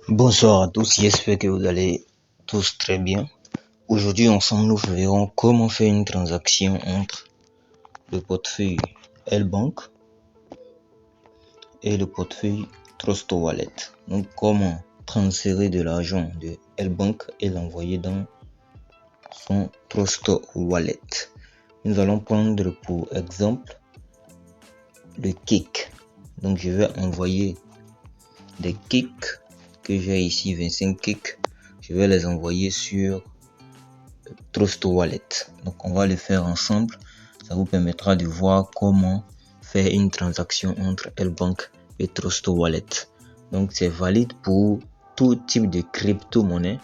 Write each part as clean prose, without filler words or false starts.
Bonsoir à tous, j'espère que vous allez tous très bien. Aujourd'hui ensemble nous verrons comment faire une transaction entre le portefeuille L-Bank et le portefeuille Trust Wallet. Donc comment transférer de l'argent de L-Bank et l'envoyer dans son Trust Wallet. Nous allons prendre pour exemple le Kik. Donc je vais envoyer des Kik que j'ai ici, 25 Kik. Je vais les envoyer sur Trust Wallet. Donc on va le faire ensemble. Ça vous permettra de voir comment faire une transaction entre L-Bank et Trust Wallet. Donc c'est valide pour tout type de crypto-monnaie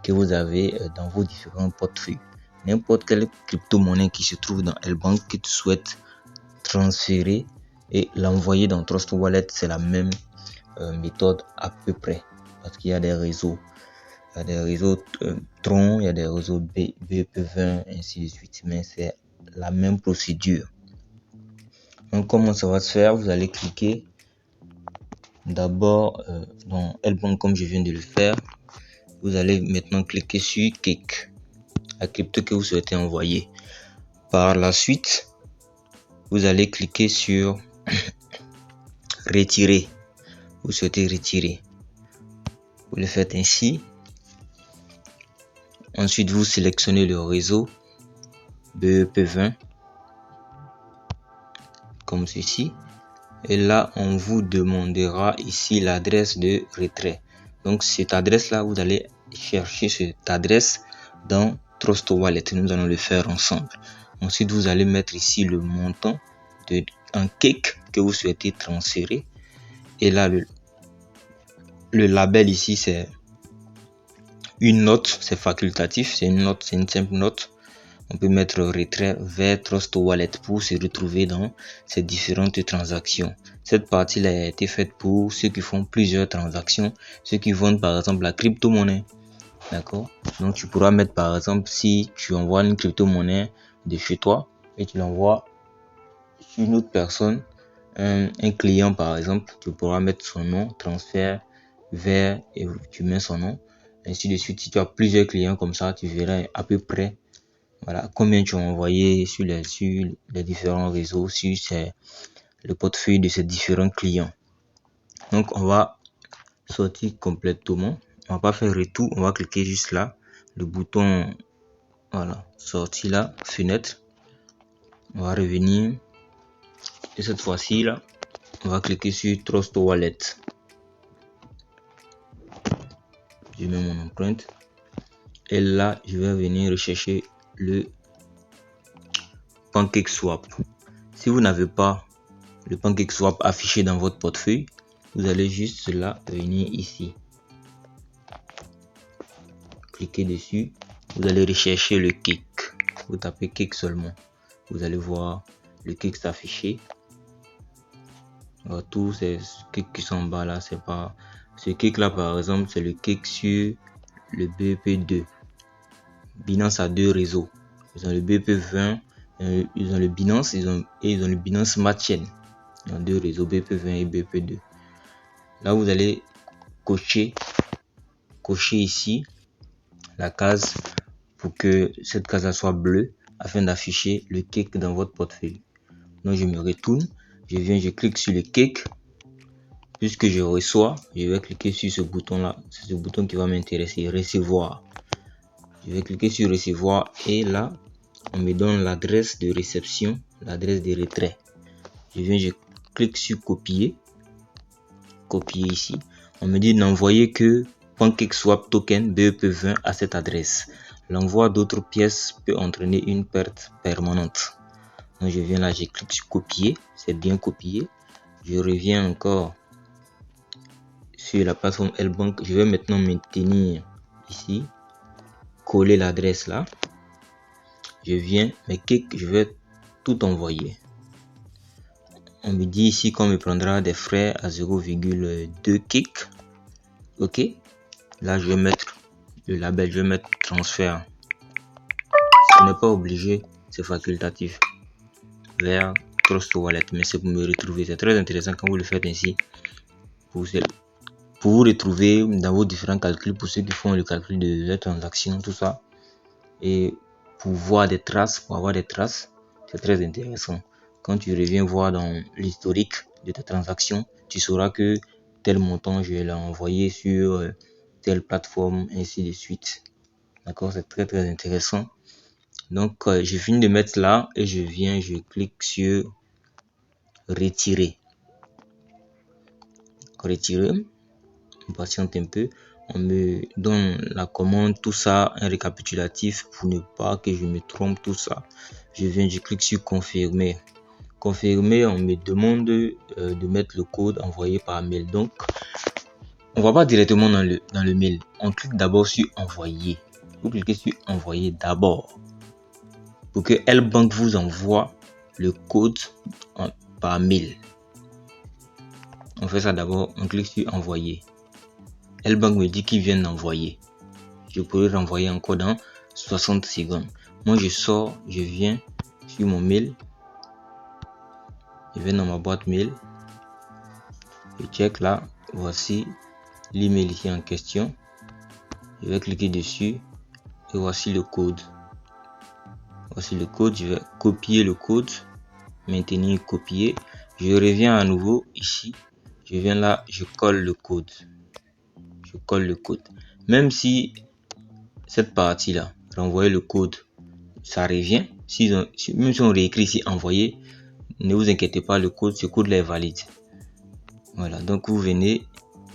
que vous avez dans vos différents portefeuilles. N'importe quelle crypto-monnaie qui se trouve dans L-Bank que tu souhaites transférer et l'envoyer dans Trust Wallet, c'est la même méthode à peu près. Parce qu'il y a des réseaux. Il y a des réseaux Tron, il y a des réseaux BEP20, ainsi de suite. Mais c'est la même procédure. Donc comment ça va se faire? Vous allez cliquer d'abord dans L-Bank comme je viens de le faire. Vous allez maintenant cliquer sur Kik, la crypto que vous souhaitez envoyer. Par la suite, vous allez cliquer sur Retirer. Vous souhaitez retirer. Vous le faites ainsi. Ensuite, vous sélectionnez le réseau BEP20 comme ceci. Et là, on vous demandera ici l'adresse de retrait. Donc, cette adresse-là, vous allez chercher cette adresse dans Trust Wallet. Nous allons le faire ensemble. Ensuite, vous allez mettre ici le montant en Kik que vous souhaitez transférer. Et là, le label ici, c'est une note, c'est facultatif, c'est une note, c'est une simple note. On peut mettre retrait vers Trust Wallet pour se retrouver dans ces différentes transactions. Cette partie-là a été faite pour ceux qui font plusieurs transactions, ceux qui vendent par exemple la crypto-monnaie. D'accord? Donc tu pourras mettre par exemple, si tu envoies une crypto-monnaie de chez toi et tu l'envoies sur une autre personne, un client par exemple, tu pourras mettre son nom, transfert vers, et tu mets son nom. Ainsi de suite, si tu as plusieurs clients comme ça, tu verras à peu près voilà combien tu as envoyé sur les différents réseaux, sur le portefeuille de ces différents clients. Donc on va sortir complètement. On va pas faire retour, on va cliquer juste là, le bouton voilà, sortir là, fenêtre. On va revenir et cette fois-ci là, on va cliquer sur Trust Wallet. Je mets mon empreinte et là je vais venir rechercher le PancakeSwap. Si vous n'avez pas le PancakeSwap affiché dans votre portefeuille, vous allez juste là venir ici, cliquez dessus, vous allez rechercher le Kik. Vous tapez Kik seulement, vous allez voir le Kik s'afficher. Tous ces Kik qui sont en bas là, c'est pas ce Kik là par exemple, c'est le Kik sur le BEP2. Binance a deux réseaux, ils ont le BEP20, ils ont le Binance, ils ont le Binance Smart Chain. Ils ont deux réseaux, BEP20 et BEP2. Là vous allez cocher ici la case pour que cette case soit bleue afin d'afficher le Kik dans votre portefeuille. Donc je me retourne, je clique sur le Kik. Puisque je reçois, je vais cliquer sur ce bouton là, c'est ce bouton qui va m'intéresser, recevoir. Je vais cliquer sur recevoir et là on me donne l'adresse de réception, l'adresse de retrait. Je clique sur copier ici. On me dit d'envoyer que PancakeSwap token BEP20 à cette adresse. L'envoi d'autres pièces peut entraîner une perte permanente. Donc je viens là, je clique sur copier, c'est bien copié. Je reviens encore sur la plateforme L-Bank. Je vais maintenant maintenir ici, coller l'adresse là. Je viens, mes Kik, je vais tout envoyer. On me dit ici qu'on me prendra des frais à 0,2 Kik. Ok, là je vais mettre le label, je vais mettre transfert. Ce n'est pas obligé, c'est facultatif vers Trust Wallet, mais c'est pour me retrouver. C'est très intéressant quand vous le faites ainsi. pour vous retrouver dans vos différents calculs, pour ceux qui font le calcul de la transaction, tout ça, et pour voir des traces, pour avoir des traces, c'est très intéressant. Quand tu reviens voir dans l'historique de ta transaction, tu sauras que tel montant je l'ai envoyé sur telle plateforme, ainsi de suite. D'accord, c'est très très intéressant. Donc je finis de mettre là et je clique sur retirer. On patiente un peu, on me donne la commande, tout ça, un récapitulatif pour ne pas que je me trompe, tout ça. Je clique sur confirmer. Confirmer, on me demande de mettre le code envoyé par mail. Donc on va pas directement dans le mail, on clique d'abord sur envoyer. Vous cliquez sur envoyer d'abord pour que L-Bank vous envoie le code par mail. On fait ça d'abord, on clique sur envoyer. L-Bank me dit qu'il vient d'envoyer. Je pourrais renvoyer encore dans 60 secondes. Moi je sors, je viens sur mon mail. Je viens dans ma boîte mail. Je check là. Voici l'email ici en question. Je vais cliquer dessus. Et voici le code. Voici le code. Je vais copier le code. Maintenir, copier. Je reviens à nouveau ici. Je viens là, je colle le code. Je colle le code. Même si cette partie là, renvoyer le code, ça revient. Même si on réécrit ici envoyer, ne vous inquiétez pas, le code, ce code là est valide. Voilà, donc vous venez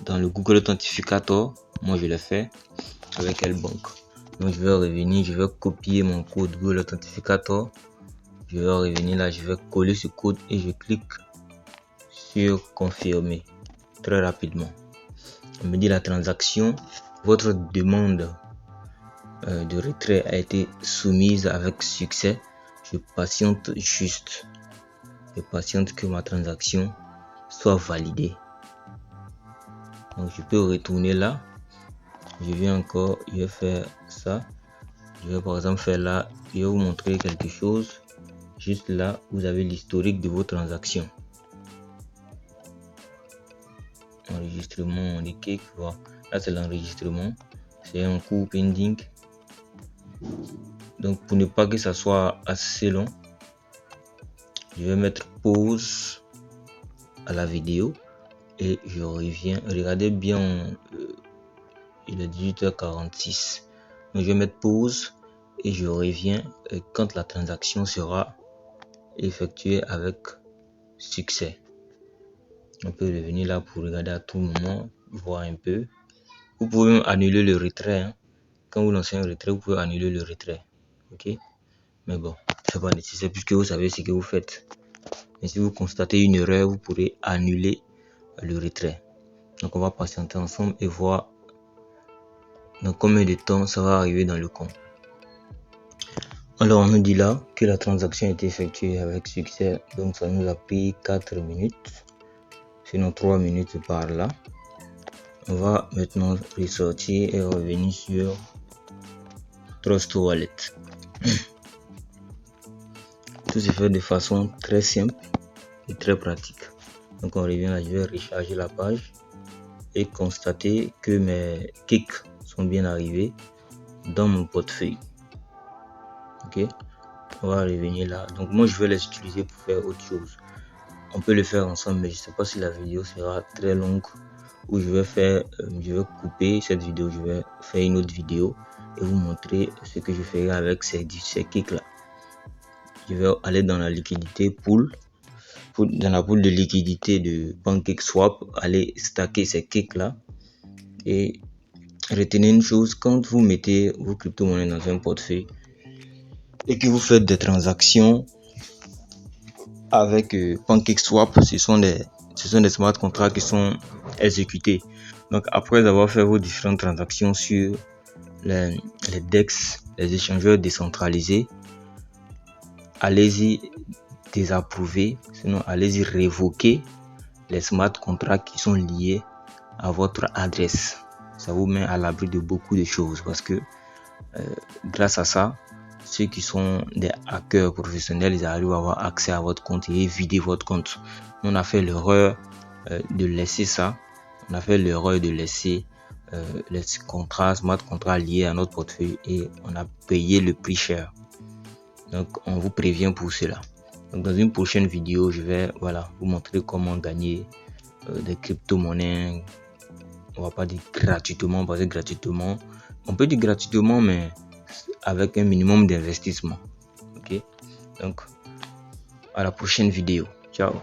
dans le Google Authentificator. Moi je l'ai fait avec L-Bank. Donc je vais revenir, je vais copier mon code Google Authentificator. Je vais revenir là, je vais coller ce code et je clique sur confirmer très rapidement. On me dit la transaction, votre demande de retrait a été soumise avec succès. Je patiente juste. Je patiente que ma transaction soit validée. Donc je peux retourner là. Je viens encore, je vais faire ça. Je vais par exemple faire là. Je vais vous montrer quelque chose. Juste là, vous avez l'historique de vos transactions. Enregistrement des cakes. Voilà. Là c'est l'enregistrement. C'est un cours pending. Donc pour ne pas que ça soit assez long, je vais mettre pause à la vidéo et je reviens. Regardez bien, il est 18h46. Donc je vais mettre pause et je reviens quand la transaction sera effectuée avec succès. On peut revenir là pour regarder à tout moment, voir un peu. Vous pouvez même annuler le retrait. Hein. Quand vous lancez un retrait, vous pouvez annuler le retrait. Ok? Mais bon, c'est pas nécessaire puisque vous savez ce que vous faites. Et si vous constatez une erreur, vous pourrez annuler le retrait. Donc on va patienter ensemble et voir dans combien de temps ça va arriver dans le compte. Alors on nous dit là que la transaction a été effectuée avec succès. Donc ça nous a pris 4 minutes. Sinon 3 minutes par là. On va maintenant ressortir et revenir sur Trust Wallet. Tout se fait de façon très simple et très pratique. Donc on revient là, je vais recharger la page et constater que mes kicks sont bien arrivés dans mon portefeuille. Ok, on va revenir là. Donc moi je vais les utiliser pour faire autre chose. On peut le faire ensemble, mais je sais pas si la vidéo sera très longue ou je vais couper cette vidéo, je vais faire une autre vidéo et vous montrer ce que je ferai avec ces kicks là. Je vais aller dans la liquidité pool, dans la pool de liquidité de PancakeSwap, aller stacker ces kicks là et retenez une chose, quand vous mettez vos crypto-monnaies dans un portefeuille et que vous faites des transactions avec PancakeSwap, ce sont des smart contracts qui sont exécutés. Donc après avoir fait vos différentes transactions sur les DEX, les échangeurs décentralisés, allez-y désapprouver, sinon allez-y révoquer les smart contracts qui sont liés à votre adresse. Ça vous met à l'abri de beaucoup de choses parce que grâce à ça, ceux qui sont des hackers professionnels, ils arrivent à avoir accès à votre compte et vider votre compte. On a fait l'erreur de laisser ça on a fait l'erreur de laisser les contrats, smart contracts liés à notre portefeuille et on a payé le prix cher. Donc, on vous prévient pour cela. Donc, dans une prochaine vidéo, je vais vous montrer comment gagner des crypto-monnaies. On va pas dire gratuitement, parce que gratuitement, on peut dire gratuitement, mais avec un minimum d'investissement. Ok, donc à la prochaine vidéo. Ciao.